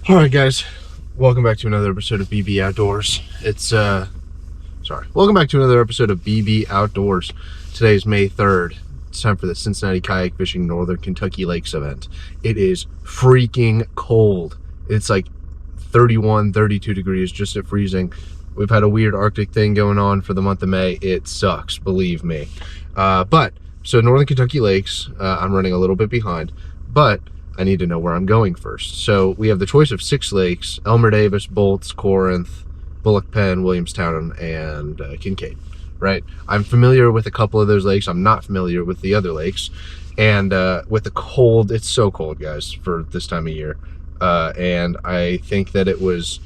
All right, guys, welcome back to another episode of BB Outdoors. Welcome back to another episode of BB Outdoors. Today is May 3rd. It's time for the Cincinnati Kayak Fishing Northern Kentucky Lakes event. It is freaking cold. It's like 31, 32 degrees, just at freezing. We've had a weird Arctic thing going on for the month of May. It sucks, believe me. So Northern Kentucky Lakes, I'm running a little bit behind, but I need to know where I'm going first. So we have the choice of 6 lakes: Elmer, Davis, Bolts, Corinth, Bullock Pen, Williamstown, and Kincaid, right? I'm familiar with a couple of those lakes. I'm not familiar with the other lakes. And with the cold, it's so cold, guys, for this time of year. And I think that it was,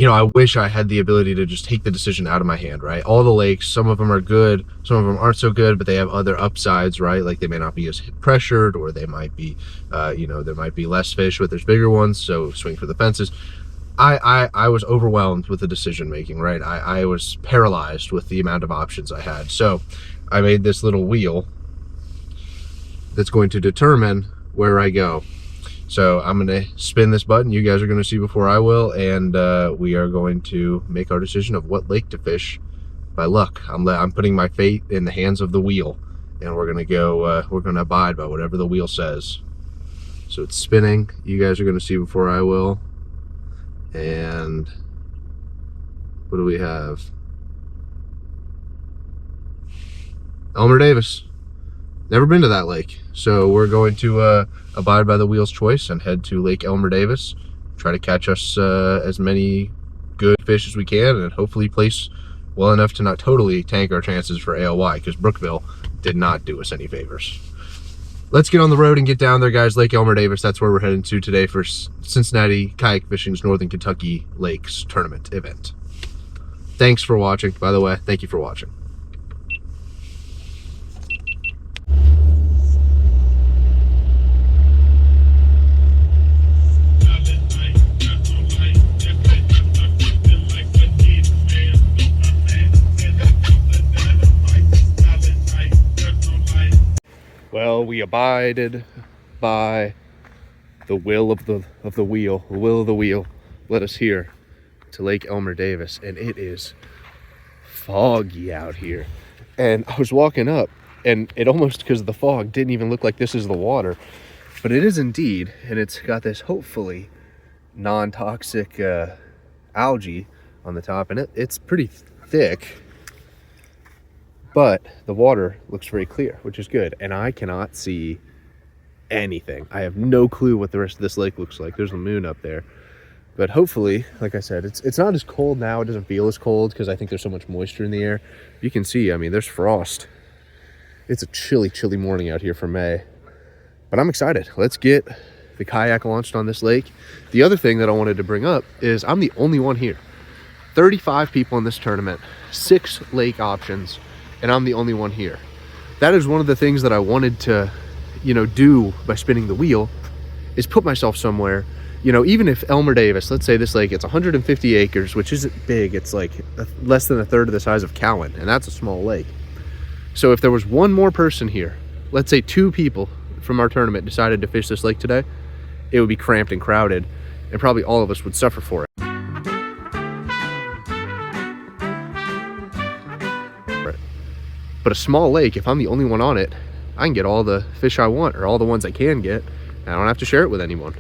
I wish I had the ability to just take the decision out of my hand, right? All the lakes, some of them are good, some of them aren't so good, but they have other upsides, right? Like they may not be as pressured, or they might be, there might be less fish, but there's bigger ones, so swing for the fences. I was overwhelmed with the decision making, right? I was paralyzed with the amount of options I had. So I made this little wheel that's going to determine where I go. So I'm going to spin this button. You guys are going to see before I will, and we are going to make our decision of what lake to fish by luck. I'm putting my fate in the hands of the wheel, and we're going to go, we're going to abide by whatever the wheel says. So it's spinning. You guys are going to see before I will. And what do we have? Elmer Davis. Never been to that lake, so we're going to abide by the wheel's choice and head to Lake Elmer Davis, try to catch us as many good fish as we can, and hopefully place well enough to not totally tank our chances for ALY, because Brookville did not do us any favors. Let's get on the road and get down there, guys. Lake Elmer Davis, that's where we're heading to today for Cincinnati Kayak Fishing's Northern Kentucky Lakes Tournament event. Thanks for watching, by the way. Thank you for watching. Well, we abided by the will of the wheel. The will of the wheel led us here to Lake Elmer Davis, and it is foggy out here. And I was walking up, and it almost, because of the fog, didn't even look like this is the water, but it is indeed. And it's got this hopefully non-toxic algae on the top, and it's pretty thick. But the water looks very clear, which is good. And I cannot see anything. I have no clue what the rest of this lake looks like. There's the moon up there. But hopefully, like I said, it's not as cold now. It doesn't feel as cold because I think there's so much moisture in the air. You can see, I mean, there's frost. It's a chilly, chilly morning out here for May. But I'm excited. Let's get the kayak launched on this lake. The other thing that I wanted to bring up is I'm the only one here. 35 people in this tournament, 6 lake options, and I'm the only one here. That is one of the things that I wanted to, do by spinning the wheel, is put myself somewhere. Even if Elmer Davis, let's say this lake, it's 150 acres, which isn't big. It's like less than a third of the size of Cowan, and that's a small lake. So if there was one more person here, let's say 2 people from our tournament decided to fish this lake today, it would be cramped and crowded, and probably all of us would suffer for it. But a small lake, if I'm the only one on it, I can get all the fish I want, or all the ones I can get, and I don't have to share it with anyone.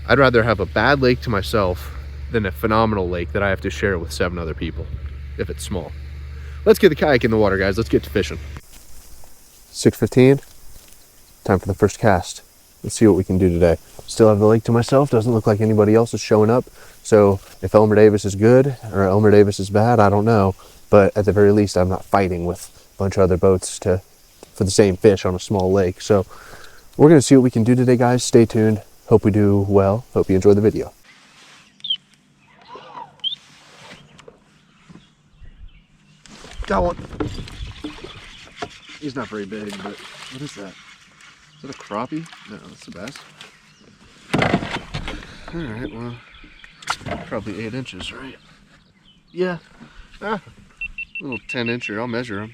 I'd rather have a bad lake to myself than a phenomenal lake that I have to share with 7 other people, if it's small. Let's get the kayak in the water, guys. Let's get to fishing. 6:15, time for the first cast. Let's see what we can do today. Still have the lake to myself. Doesn't look like anybody else is showing up. So if Elmer Davis is good or Elmer Davis is bad, I don't know. But at the very least, I'm not fighting with bunch of other boats for the same fish on a small lake. So we're gonna see what we can do today, guys. Stay tuned. Hope we do well. Hope you enjoy the video. Got one. He's not very big, but what is that? Is that a crappie? No, that's the best. All right, well, probably 8 inches, right? Yeah, little 10-incher. I'll measure him.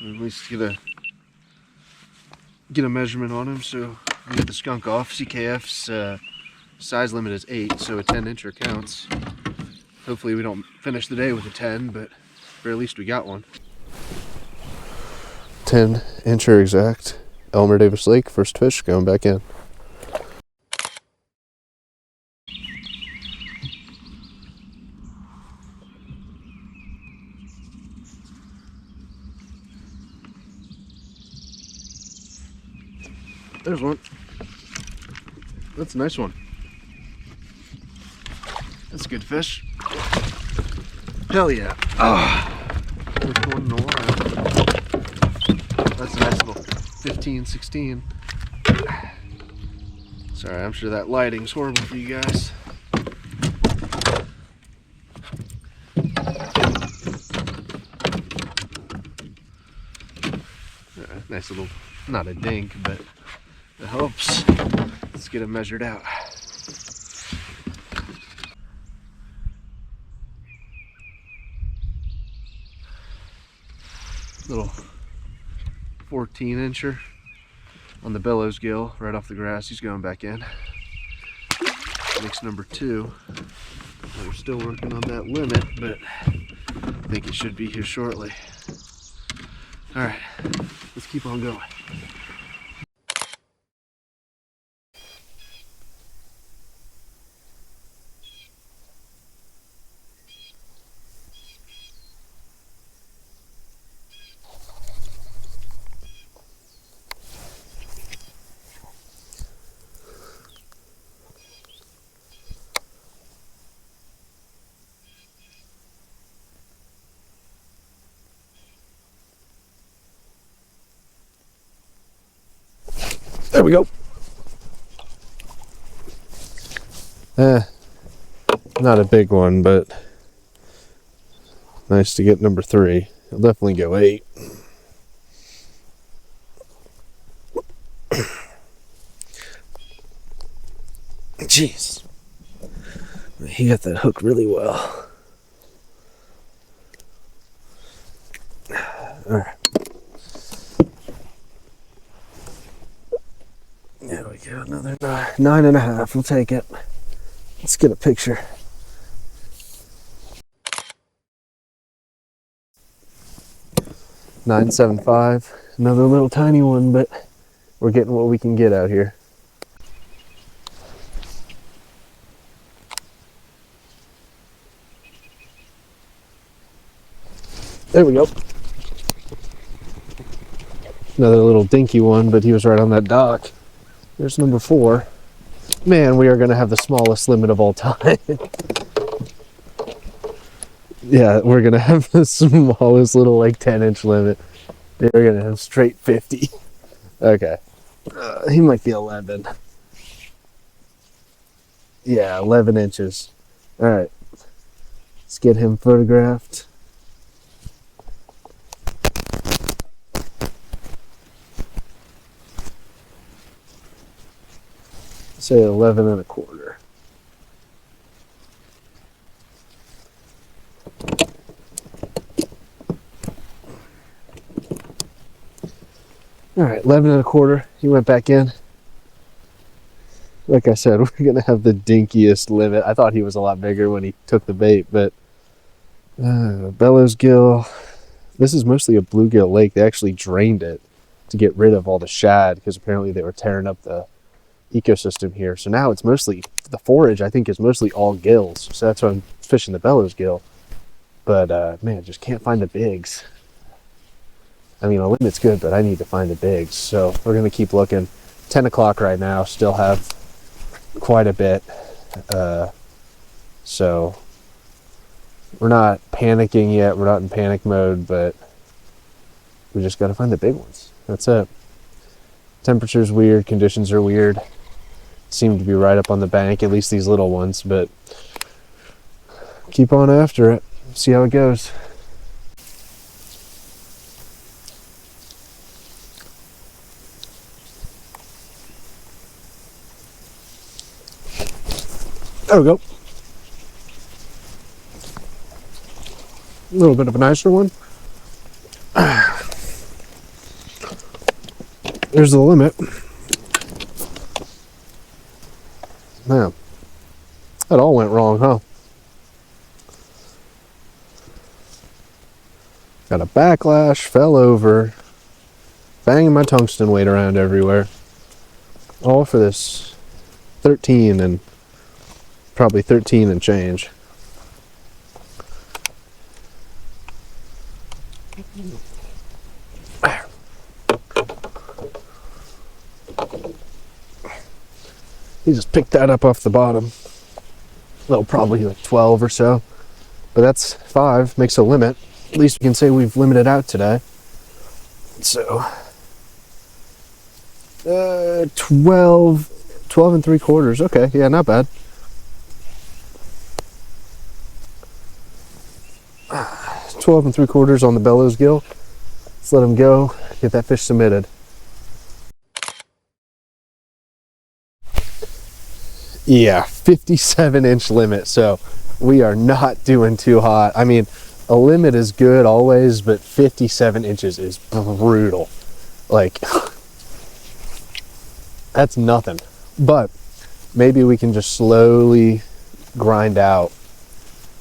At least get a get a measurement on him so we get the skunk off. CKF's size limit is 8, so a 10-incher counts. Hopefully we don't finish the day with a 10, but or at least we got one. 10-incher exact. Elmer Davis Lake, first fish going back in. There's one. That's a nice one. That's a good fish. Hell yeah. First one in a while. That's a nice little 15, 16. Sorry, I'm sure that lighting's horrible for you guys. Nice little, not a dink, but it helps. Let's get it measured out. Little 14-incher on the bellows gill right off the grass. He's going back in. Mix number 2. We're still working on that limit, but I think it should be here shortly. All right, let's keep on going. There we go. Not a big one, but nice to get number 3. He'll definitely go 8. Jeez. He got that hook really well. All right. There we go, another 9.5. We'll take it. Let's get a picture. $9.75. Another little tiny one, but we're getting what we can get out here. There we go. Another little dinky one, but he was right on that dock. There's number 4. Man, we are going to have the smallest limit of all time. Yeah, we're going to have the smallest little, like, 10-inch limit. They're going to have straight 50. Okay. He might be 11. Yeah, 11 inches. All right. Let's get him photographed. Say 11.25. All right, 11.25. He went back in. Like I said, we're gonna have the dinkiest limit. I thought he was a lot bigger when he took the bait, but bellows gill. This is mostly a bluegill lake. They actually drained it to get rid of all the shad because apparently they were tearing up the ecosystem here. So now it's mostly, the forage I think is mostly all gills. So that's why I'm fishing the bellows gill. But man, just can't find the bigs. I mean, a limit's good, but I need to find the bigs. So we're going to keep looking. 10 o'clock right now, still have quite a bit. So we're not panicking yet. We're not in panic mode, but we just got to find the big ones. That's it. Temperature's weird. Conditions are weird. Seem to be right up on the bank, at least these little ones, but keep on after it. See how it goes. There we go. A little bit of a nicer one. There's the limit. Man, that all went wrong, huh? Got a backlash, fell over, banging my tungsten weight around everywhere. All for this 13 and probably 13 and change. He just picked that up off the bottom. Well, probably like 12 or so. But that's 5, makes a limit. At least we can say we've limited out today. So, 12 and 3/4. Okay, yeah, not bad. 12 and 3/4 on the bellows gill. Let's let him go, get that fish submitted. Yeah, 57-inch limit, so we are not doing too hot. I mean, a limit is good always, but 57 inches is brutal. Like, that's nothing. But maybe we can just slowly grind out.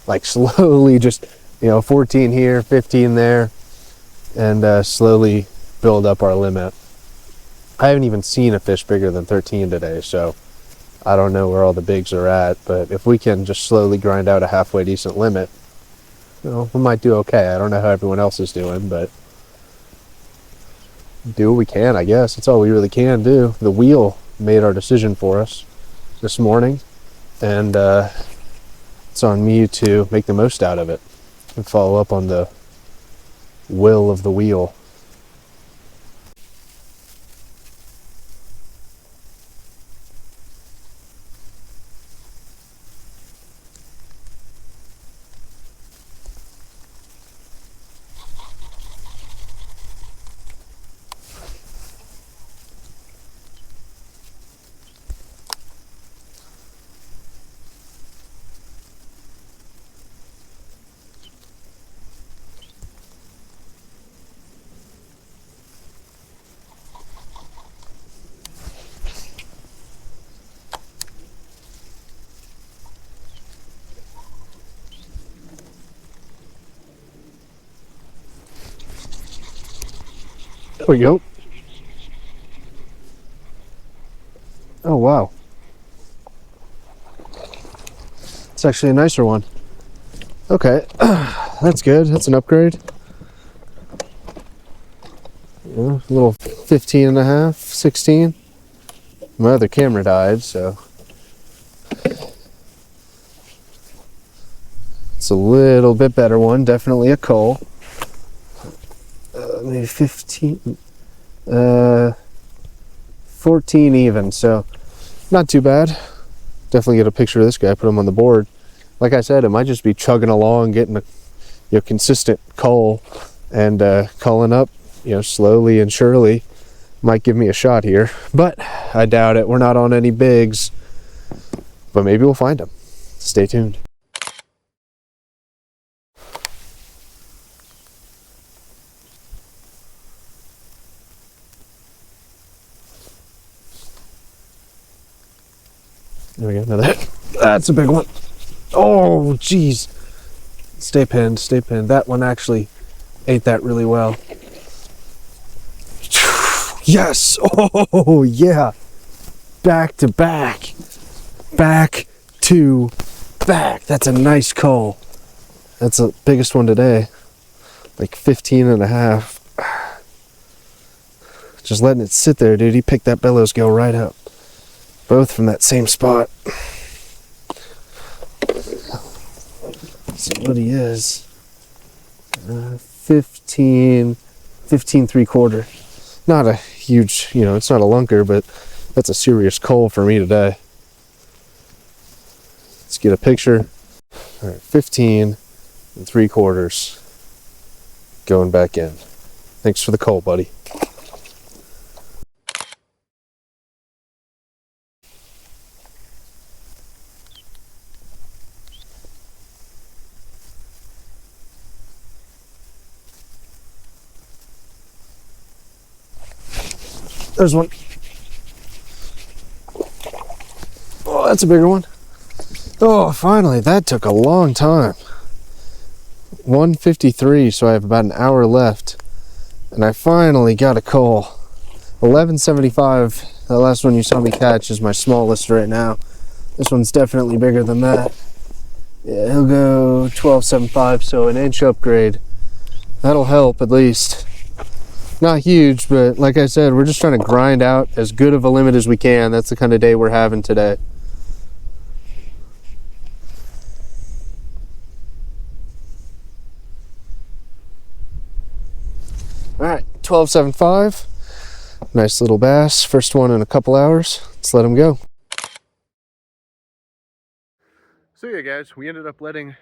Like, slowly just, 14 here, 15 there, and slowly build up our limit. I haven't even seen a fish bigger than 13 today, so I don't know where all the bigs are at, but if we can just slowly grind out a halfway decent limit, we might do okay. I don't know how everyone else is doing, but do what we can, I guess. That's all we really can do. The wheel made our decision for us this morning, and it's on me to make the most out of it and follow up on the will of the wheel. There we go. Oh, wow. It's actually a nicer one. Okay, that's good. That's an upgrade. A little 15 and a half, 16. My other camera died, so it's a little bit better one. Definitely a coal. Maybe 15, 14 even, so not too bad. Definitely get a picture of this guy, put him on the board. Like I said, it might just be chugging along, getting a consistent coal, and calling up, slowly and surely. Might give me a shot here, but I doubt it. We're not on any bigs, but maybe we'll find him. Stay tuned. There we go. Another. That's a big one. Oh, geez. Stay pinned, stay pinned. That one actually ate that really well. Yes. Oh, yeah. Back to back. Back to back. That's a nice coal. That's the biggest one today. Like 15 and a half. Just letting it sit there, dude. He picked that bellows gill right up. Both from that same spot. See what he is. 15 3/4. Not a huge, it's not a lunker, but that's a serious coal for me today. Let's get a picture. All right, 15 3/4 going back in. Thanks for the coal, buddy. There's one. Oh, that's a bigger one. Oh, finally, that took a long time. 1:53, so I have about an hour left. And I finally got a coal. 11.75, that last one you saw me catch is my smallest right now. This one's definitely bigger than that. Yeah, he'll go 12.75, so an inch upgrade. That'll help at least. Not huge, but like I said, we're just trying to grind out as good of a limit as we can. That's the kind of day we're having today. All right, 12.75. Nice little bass. First one in a couple hours. Let's let him go. So yeah, guys, we ended up letting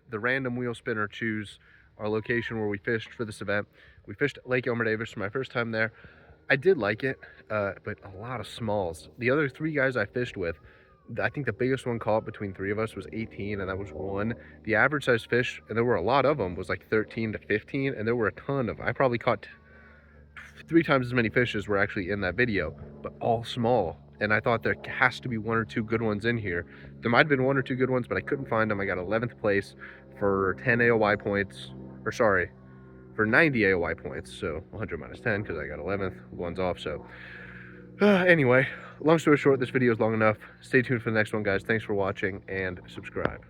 the random wheel spinner choose our location where we fished for this event. We fished Lake Elmer Davis for my first time there. I did like it, but a lot of smalls. The other three guys I fished with, I think the biggest one caught between three of us was 18, and that was one. The average size fish, and there were a lot of them, was like 13 to 15, and there were a ton of, I probably caught 3 times as many fish as were actually in that video, but all small. And I thought there has to be 1 or 2 good ones in here. There might have been 1 or 2 good ones, but I couldn't find them. I got 11th place for 10 AOY points, or sorry, for 90 AOY points. So 100 minus 10 because I got 11th, one's off. So anyway, long story short, this video is long enough. Stay tuned for the next one, guys. Thanks for watching and subscribe.